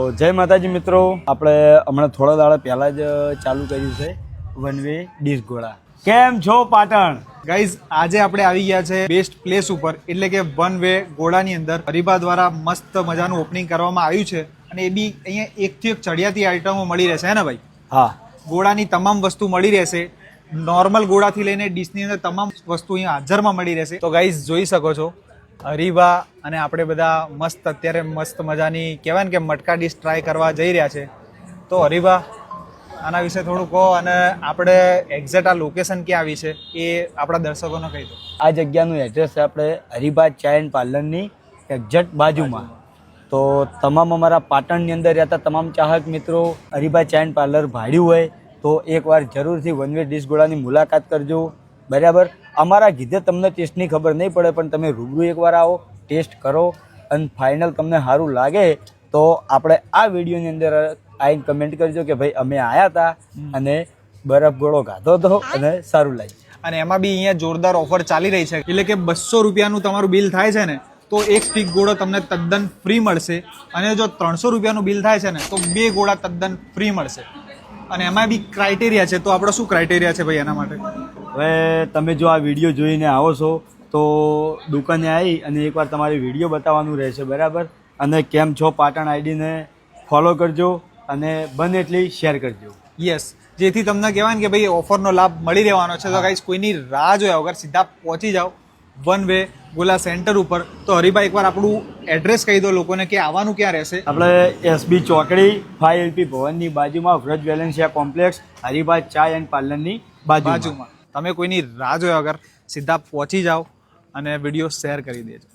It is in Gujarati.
જય માતાજી મિત્રો, આપણે હમણાં થોડા દાડા પહેલા જ ચાલુ કર્યું છે વન વે ડીશ ગોળા. કેમ છો પાટણ ગાઈઝ? આજે આપણે આવી ગયા છે બેસ્ટ પ્લેસ ઉપર, એટલે કે વન વે ગોળાની અંદર હરીબા દ્વારા મસ્ત મજાનું ઓપનિંગ કરવામાં આવ્યું છે અને એ બી અહીંયા એકથી એક ચડિયાતી આઈટમો મળી રહેશે હે ને ભાઈ? હા, ગોળાની તમામ વસ્તુ મળી રહેશે. નોર્મલ ગોળાથી લઈને ડીશની અંદર તમામ વસ્તુ અહીંયા હાજરમાં મળી રહેશે. તો ગાઈઝ જોઈ શકો છો હરીબા અને આપણે બધા મસ્ત અત્યારે મસ્ત મજાની કહેવાય ને કે મટકા ડીશ ટ્રાય કરવા જઈ રહ્યા છે. તો હરીબા આના વિશે થોડું કહો અને આપણે એક્ઝેક્ટ આ લોકેશન ક્યાં આવી છે એ આપણા દર્શકોને કહી દો. આ જગ્યાનું એડ્રેસ છે આપણે હરીબા ચા એન્ડ પાર્લરની એક્ઝેક્ટ બાજુમાં. તો તમામ અમારા પાટણની અંદર રહેતા તમામ ચાહક મિત્રો હરીબા ચા એન્ડ પાર્લર ભાડ્યું હોય તો એકવાર જરૂરથી વન વે ડીશ ગોળાની મુલાકાત કરજો. બરાબર, અમારા કીધે તમને ટેસ્ટની ખબર નહીં પડે, પણ તમે રૂબરૂ એકવાર આવો, ટેસ્ટ કરો અને ફાઇનલ તમને સારું લાગે તો આપણે આ વિડીયોની અંદર આવીને કમેન્ટ કરજો કે ભાઈ અમે આવ્યા હતા અને બરફ ગોળો ખાધો હતો અને સારું લાગ્યું. અને એમાં બી અહીંયા જોરદાર ઓફર ચાલી રહી છે, એટલે કે 200 રૂપિયાનું તમારું બિલ થાય છે ને તો એક સ્ટીક ગોળો તમને તદ્દન ફ્રી મળશે, અને જો 300 રૂપિયાનું બિલ થાય છે ને તો 2 ગોળા તદ્દન ફ્રી મળશે. અને એમાં બી ક્રાઇટેરિયા છે, તો આપણો શું ક્રાઇટેરિયા છે ભાઈ એના માટે? હવે તમે જો આ વિડીયો જોઈને આવો છો તો દુકાને આવી અને એકવાર તમારે વિડીયો બતાવવાનું રહેશે. બરાબર, અને કેમ છો પાટણ આઈડીને ફોલો કરજો અને બને એટલી શેર કરજો. યસ, જેથી તમને કહેવાય ને કે ભાઈ ઓફરનો લાભ મળી રહેવાનો છે. તો ગાઈસ કોઈની રાહ જોયા વગર સીધા પહોંચી જાઓ વન વે ગોલા સેન્ટર ઉપર. તો હરીભાઈ એકવાર આપણું એડ્રેસ કહી દો લોકોને કે આવવાનું ક્યાં રહેશે. આપણે એસબી ચોકડી 5LP ભવનની બાજુમાં વ્રજ વેલેન્સિયા કોમ્પ્લેક્સ હરીબા ચા એન્ડ પાર્લરની બાજુમાં. તમે કોઈની રાહ જોયા વગર સીધા પહોંચી જાઓ અને વિડીયો શેર કરી દેજો.